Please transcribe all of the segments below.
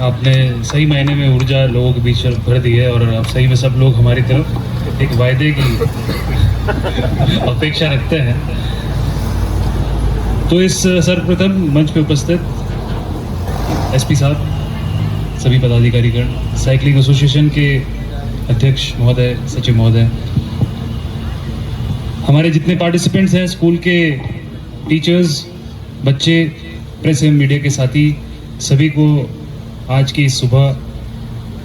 आपने सही मायने में ऊर्जा लोगों के बीच भर दी है और अब सही में सब लोग हमारी तरफ एक वायदे की अपेक्षा रखते हैं। तो इस सर्वप्रथम मंच पे उपस्थित एसपी साहब, सभी पदाधिकारीगण, साइकिलिंग एसोसिएशन के अध्यक्ष महोदय, सचिव महोदय, हमारे जितने पार्टिसिपेंट्स हैं, स्कूल के टीचर्स, बच्चे, प्रेस एवं मीडिया के साथी, सभी को आज की इस सुबह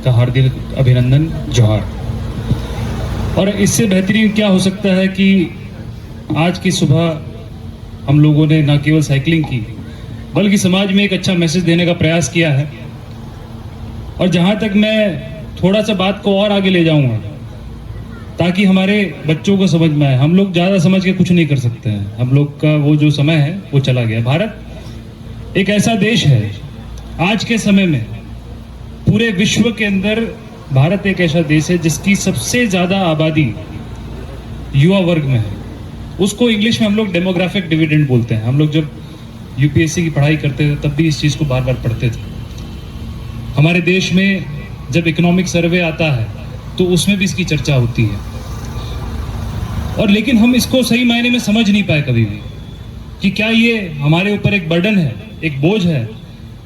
का हार्दिक अभिनंदन, जोहार। और इससे बेहतरीन क्या हो सकता है कि आज की सुबह हम लोगों ने न केवल साइकिलिंग की बल्कि समाज में एक अच्छा मैसेज देने का प्रयास किया है। और जहाँ तक मैं थोड़ा सा बात को और आगे ले जाऊंगा ताकि हमारे बच्चों को समझ में आए। हम लोग ज़्यादा समझ के कुछ नहीं कर सकते हैं, हम लोग का वो जो समय है वो चला गया। भारत एक ऐसा देश है, आज के समय में पूरे विश्व के अंदर भारत एक ऐसा देश है जिसकी सबसे ज़्यादा आबादी युवा वर्ग में है। उसको इंग्लिश में हम लोग डेमोग्राफिक डिविडेंड बोलते हैं। हम लोग जब यूपीएससी की पढ़ाई करते थे तब भी इस चीज़ को बार बार पढ़ते थे। हमारे देश में जब इकोनॉमिक सर्वे आता है तो उसमें भी इसकी चर्चा होती है। और लेकिन हम इसको सही मायने में समझ नहीं पाए कभी भी कि क्या ये हमारे ऊपर एक बर्डन है, एक बोझ है,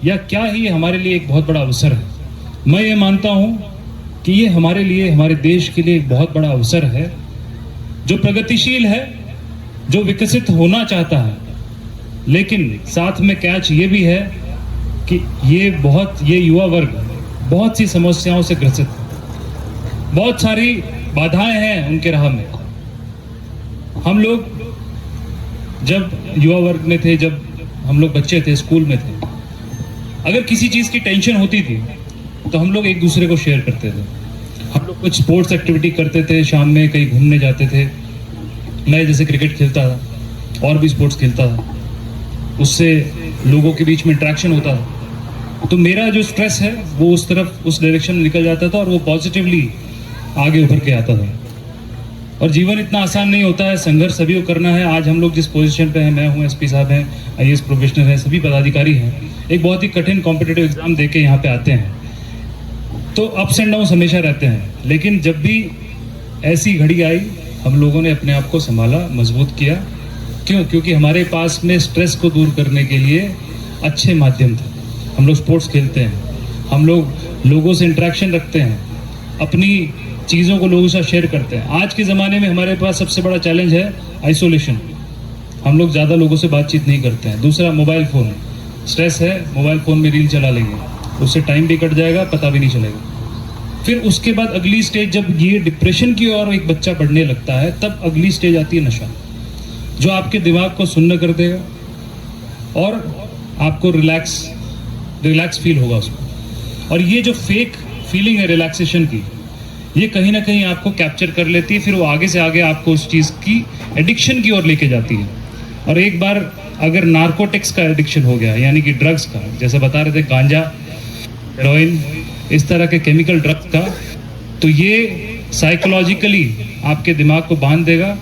या क्या ही हमारे लिए एक बहुत बड़ा अवसर है। मैं ये मानता हूँ कि ये हमारे लिए, हमारे देश के लिए एक बहुत बड़ा अवसर है, जो प्रगतिशील है, जो विकसित होना चाहता है। लेकिन साथ में कैच ये भी है कि ये युवा वर्ग बहुत सी समस्याओं से ग्रसित है, बहुत सारी बाधाएं हैं उनके राह में। हम लोग जब युवा वर्ग में थे, जब हम लोग बच्चे थे, स्कूल में थे, अगर किसी चीज़ की टेंशन होती थी तो हम लोग एक दूसरे को शेयर करते थे। हम लोग कुछ स्पोर्ट्स एक्टिविटी करते थे, शाम में कहीं घूमने जाते थे। मैं जैसे क्रिकेट खेलता था और भी स्पोर्ट्स खेलता था, उससे लोगों के बीच में इंटरेक्शन होता था, तो मेरा जो स्ट्रेस है वो उस तरफ, उस डायरेक्शन में निकल जाता था और वो पॉजिटिवली आगे उभर के आता था। और जीवन इतना आसान नहीं होता है, संघर्ष सभी को करना है। आज हम लोग जिस पोजीशन पे हैं, मैं हूँ, एसपी साहब हैं, आईएएस प्रोफेशनल हैं, सभी पदाधिकारी हैं, एक बहुत ही कठिन कॉम्पिटिटिव एग्जाम दे के यहाँ पे आते हैं। तो अप्स एंड डाउन्स हमेशा रहते हैं, लेकिन जब भी ऐसी घड़ी आई हम लोगों ने अपने आप को संभाला, मजबूत किया। क्यों? क्योंकि हमारे पास में स्ट्रेस को दूर करने के लिए अच्छे माध्यम थे। हम लोग स्पोर्ट्स खेलते हैं, हम लोग लोगों से इंटरेक्शन रखते हैं, अपनी चीज़ों को लोगों के साथ शेयर करते हैं। आज के ज़माने में हमारे पास सबसे बड़ा चैलेंज है आइसोलेशन। हम लोग ज़्यादा लोगों से बातचीत नहीं करते हैं। दूसरा, मोबाइल फ़ोन, स्ट्रेस है, मोबाइल फ़ोन में रील चला लेंगे, उससे टाइम भी कट जाएगा, पता भी नहीं चलेगा। फिर उसके बाद अगली स्टेज, जब ये डिप्रेशन की ओर एक बच्चा बढ़ने लगता है, तब अगली स्टेज आती है नशा, जो आपके दिमाग को सुन्न कर देगा और आपको रिलैक्स फील होगा उसमें। और ये जो फेक फीलिंग है रिलैक्सेशन की, ये कहीं ना कहीं आपको कैप्चर कर लेती है। फिर वो आगे से आगे आपको उस चीज़ की एडिक्शन की ओर लेके जाती है। और एक बार अगर नार्कोटिक्स का एडिक्शन हो गया, यानी कि ड्रग्स का, जैसे बता रहे थे गांजा, हेरोइन, इस तरह के केमिकल ड्रग्स का, तो ये साइकोलॉजिकली आपके दिमाग को बांध देगा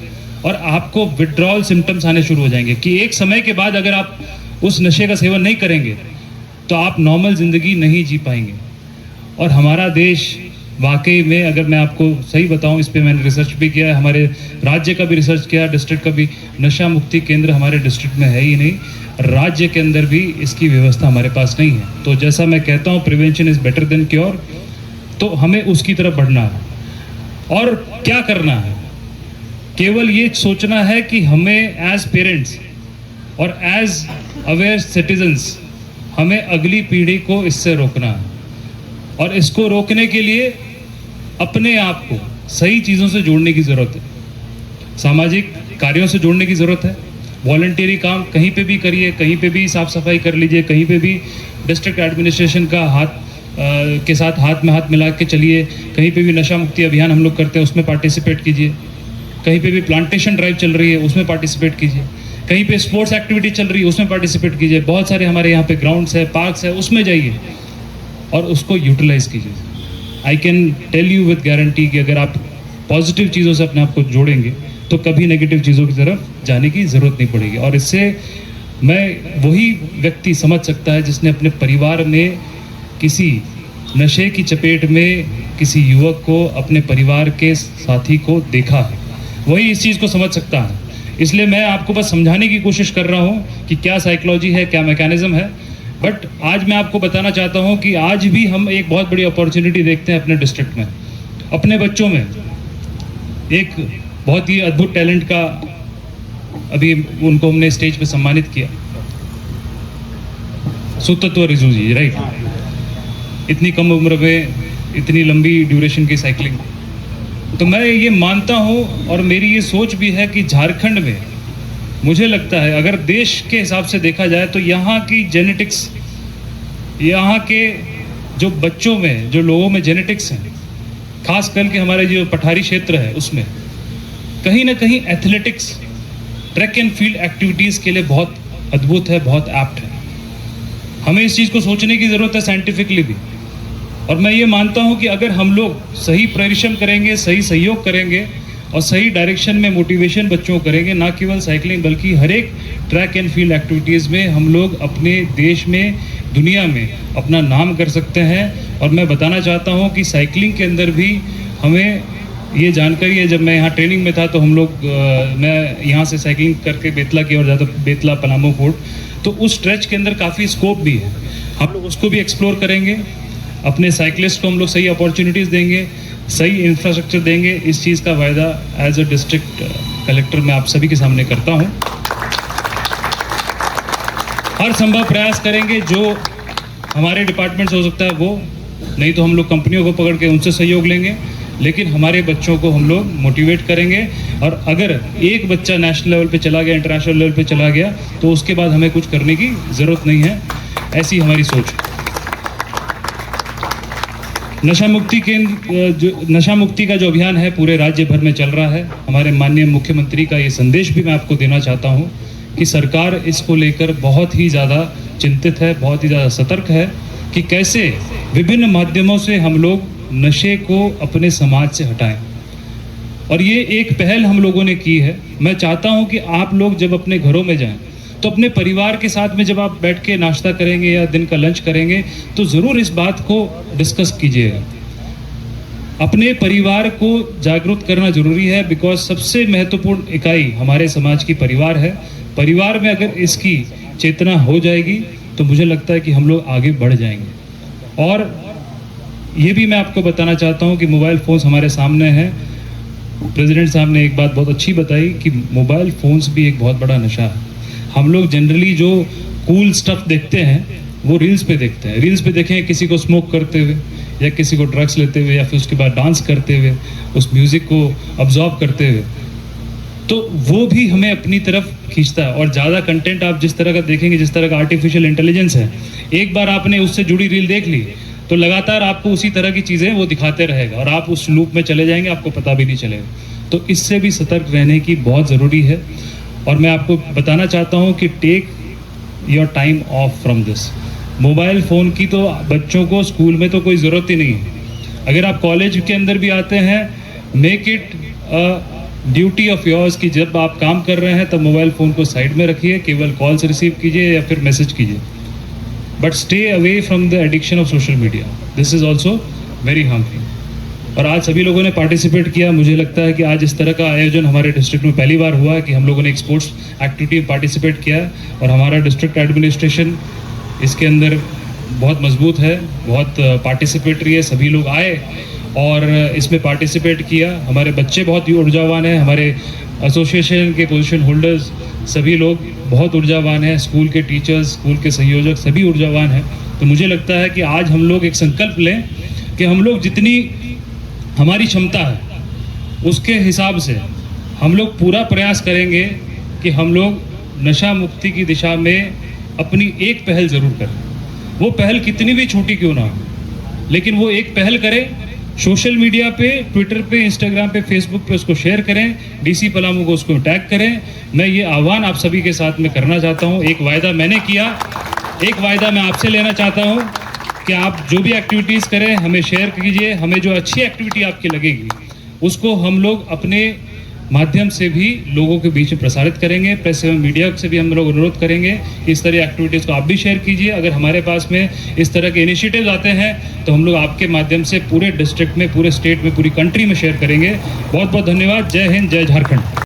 और आपको विड्रॉल सिम्टम्स आने शुरू हो जाएंगे कि एक समय के बाद अगर आप उस नशे का सेवन नहीं करेंगे तो आप नॉर्मल ज़िंदगी नहीं जी पाएंगे। और हमारा देश वाकई में, अगर मैं आपको सही बताऊं, इस पे मैंने रिसर्च भी किया है, हमारे राज्य का भी रिसर्च किया, डिस्ट्रिक्ट का भी। नशा मुक्ति केंद्र हमारे डिस्ट्रिक्ट में है ही नहीं, राज्य के अंदर भी इसकी व्यवस्था हमारे पास नहीं है। तो जैसा मैं कहता हूं, prevention is better than cure, तो हमें उसकी तरफ बढ़ना है। और क्या करना है? केवल ये सोचना है कि हमें एज पेरेंट्स और एज अवेयर सिटीजन्स हमें अगली पीढ़ी को इससे रोकना है। और इसको रोकने के लिए अपने आप को सही चीज़ों से जोड़ने की ज़रूरत है, सामाजिक कार्यों से जोड़ने की ज़रूरत है। वॉलंटियरी काम कहीं पे भी करिए, कहीं पे भी साफ़ सफाई कर लीजिए, कहीं पे भी डिस्ट्रिक्ट एडमिनिस्ट्रेशन का के साथ हाथ में हाथ मिला के चलिए। कहीं पे भी नशा मुक्ति अभियान हम लोग करते हैं, उसमें पार्टिसिपेट कीजिए। कहीं पे भी प्लांटेशन ड्राइव चल रही है, उसमें पार्टिसिपेट कीजिए। कहीं पे स्पोर्ट्स एक्टिविटी चल रही है, उसमें पार्टिसिपेट कीजिए। बहुत सारे हमारे यहाँ पे ग्राउंड्स है, पार्क्स है, उसमें जाइए और उसको यूटिलाइज कीजिए। I can tell you with guarantee कि अगर आप पॉजिटिव चीज़ों से अपने आप को जोड़ेंगे तो कभी नेगेटिव चीज़ों की तरफ जाने की ज़रूरत नहीं पड़ेगी। और इससे मैं वही व्यक्ति समझ सकता है जिसने अपने परिवार में किसी नशे की चपेट में किसी युवक को, अपने परिवार के साथी को देखा है, वही इस चीज़ को समझ सकता है। इसलिए मैं आपको बस समझाने की कोशिश कर रहा हूँ कि क्या साइकोलॉजी है, क्या मैकेनिज्म है। बट आज मैं आपको बताना चाहता हूँ कि आज भी हम एक बहुत बड़ी अपॉर्चुनिटी देखते हैं अपने डिस्ट्रिक्ट में, अपने बच्चों में। एक बहुत ही अद्भुत टैलेंट का अभी उनको हमने स्टेज पे सम्मानित किया, सुतत्व रिजू जी, राइट। इतनी कम उम्र में इतनी लंबी ड्यूरेशन की साइकिलिंग। तो मैं ये मानता हूँ और मेरी ये सोच भी है कि झारखंड में, मुझे लगता है अगर देश के हिसाब से देखा जाए तो यहाँ की जेनेटिक्स, यहाँ के जो बच्चों में, जो लोगों में जेनेटिक्स हैं, खास करके हमारे जो पठारी क्षेत्र है उसमें कहीं ना कहीं athletics, track and field activities के लिए बहुत अद्भुत है, बहुत एप्ट है। हमें इस चीज़ को सोचने की ज़रूरत है साइंटिफिकली भी। और मैं ये मानता हूँ कि अगर हम लोग सही परिश्रम करेंगे, सही सहयोग करेंगे और सही डायरेक्शन में मोटिवेशन बच्चों को करेंगे, ना केवल साइकिलिंग बल्कि हर एक ट्रैक एंड फील्ड एक्टिविटीज़ में हम लोग अपने देश में, दुनिया में अपना नाम कर सकते हैं। और मैं बताना चाहता हूँ कि साइकिलिंग के अंदर भी हमें ये जानकारी है। जब मैं यहाँ ट्रेनिंग में था तो हम लोग मैं यहाँ से साइकिलिंग करके बेतला की ओर जाता, बेतला पलामू फोर्ट, तो उस स्ट्रेच के अंदर काफ़ी स्कोप भी है। हम लोग उसको भी एक्सप्लोर करेंगे, अपने साइकिलिस्ट को हम लोग सही अपॉर्चुनिटीज़ देंगे, सही इंफ्रास्ट्रक्चर देंगे। इस चीज़ का वायदा एज अ डिस्ट्रिक्ट कलेक्टर मैं आप सभी के सामने करता हूँ। हर संभव प्रयास करेंगे, जो हमारे डिपार्टमेंट से हो सकता है वो, नहीं तो हम लोग कंपनियों को पकड़ के उनसे सहयोग लेंगे, लेकिन हमारे बच्चों को हम लोग मोटिवेट करेंगे। और अगर एक बच्चा नेशनल लेवल पे चला गया, इंटरनेशनल लेवल पे चला गया, तो उसके बाद हमें कुछ करने की ज़रूरत नहीं है, ऐसी हमारी सोच है। नशा मुक्ति का जो अभियान है पूरे राज्य भर में चल रहा है। हमारे माननीय मुख्यमंत्री का ये संदेश भी मैं आपको देना चाहता हूँ कि सरकार इसको लेकर बहुत ही ज़्यादा चिंतित है, बहुत ही ज़्यादा सतर्क है कि कैसे विभिन्न माध्यमों से हम लोग नशे को अपने समाज से हटाएं। और ये एक पहल हम लोगों ने की है। मैं चाहता हूँ कि आप लोग जब अपने घरों में जाएं तो अपने परिवार के साथ में जब आप बैठ के नाश्ता करेंगे या दिन का लंच करेंगे तो ज़रूर इस बात को डिस्कस कीजिएगा। अपने परिवार को जागरूक करना जरूरी है, बिकॉज सबसे महत्वपूर्ण इकाई हमारे समाज की परिवार है। परिवार में अगर इसकी चेतना हो जाएगी तो मुझे लगता है कि हम लोग आगे बढ़ जाएंगे। और ये भी मैं आपको बताना चाहता हूँ कि मोबाइल फ़ोन्स हमारे सामने हैं। प्रेसिडेंट साहब ने एक बात बहुत अच्छी बताई कि मोबाइल फ़ोन्स भी एक बहुत बड़ा नशा है। हम लोग जनरली जो कूल स्टफ देखते हैं वो रील्स पे देखते हैं। रील्स पे देखें किसी को स्मोक करते हुए या किसी को ड्रग्स लेते हुए या फिर उसके बाद डांस करते हुए, उस म्यूज़िक को अब्जॉर्ब करते हुए, तो वो भी हमें अपनी तरफ खींचता है। और ज़्यादा कंटेंट आप जिस तरह का देखेंगे, जिस तरह का आर्टिफिशियल इंटेलिजेंस है, एक बार आपने उससे जुड़ी रील देख ली तो लगातार आपको उसी तरह की चीज़ें वो दिखाते रहेगा और आप उस लूप में चले जाएंगे, आपको पता भी नहीं चलेगा। तो इससे भी सतर्क रहने की बहुत ज़रूरी है। और मैं आपको बताना चाहता हूँ कि take your time off from this. Mobile phone की तो बच्चों को स्कूल में तो कोई ज़रूरत ही नहीं है। अगर आप कॉलेज के अंदर भी आते हैं, make it a duty of yours कि जब आप काम कर रहे हैं तब मोबाइल फ़ोन को साइड में रखिए, केवल कॉल्स रिसीव कीजिए या फिर मैसेज कीजिए, but stay away from the addiction of social media. This is also very harmful. और आज सभी लोगों ने पार्टिसिपेट किया। मुझे लगता है कि आज इस तरह का आयोजन हमारे डिस्ट्रिक्ट में पहली बार हुआ है कि हम लोगों ने एक स्पोर्ट्स एक्टिविटी में पार्टिसिपेट किया है। और हमारा डिस्ट्रिक्ट एडमिनिस्ट्रेशन इसके अंदर बहुत मजबूत है, बहुत पार्टिसिपेटरी है। सभी लोग आए और इसमें पार्टिसिपेट किया। हमारे बच्चे बहुत ही ऊर्जावान हैं, हमारे एसोसिएशन के पोजीशन होल्डर्स सभी लोग बहुत ऊर्जावान हैं, स्कूल के टीचर्स, स्कूल के संयोजक सभी ऊर्जावान हैं। तो मुझे लगता है कि आज हम लोग एक संकल्प लें कि हम लोग जितनी हमारी क्षमता है उसके हिसाब से हम लोग पूरा प्रयास करेंगे कि हम लोग नशा मुक्ति की दिशा में अपनी एक पहल ज़रूर करें। वो पहल कितनी भी छोटी क्यों ना हो, लेकिन वो एक पहल करें। सोशल मीडिया पे, ट्विटर पे, इंस्टाग्राम पे, फेसबुक पे उसको शेयर करें, डीसी पलामू को उसको टैग करें। मैं ये आह्वान आप सभी के साथ में करना चाहता हूँ। एक वायदा मैंने किया, एक वायदा मैं आपसे लेना चाहता हूँ कि आप जो भी एक्टिविटीज़ करें हमें शेयर कीजिए। हमें जो अच्छी एक्टिविटी आपकी लगेगी उसको हम लोग अपने माध्यम से भी लोगों के बीच में प्रसारित करेंगे। प्रेस एवं मीडिया से भी हम लोग अनुरोध करेंगे कि इस तरह एक्टिविटीज़ को आप भी शेयर कीजिए। अगर हमारे पास में इस तरह के इनिशिएटिव्स आते हैं तो हम लोग आपके माध्यम से पूरे डिस्ट्रिक्ट में, पूरे स्टेट में, पूरी कंट्री में शेयर करेंगे। बहुत बहुत धन्यवाद। जय हिंद, जय झारखंड।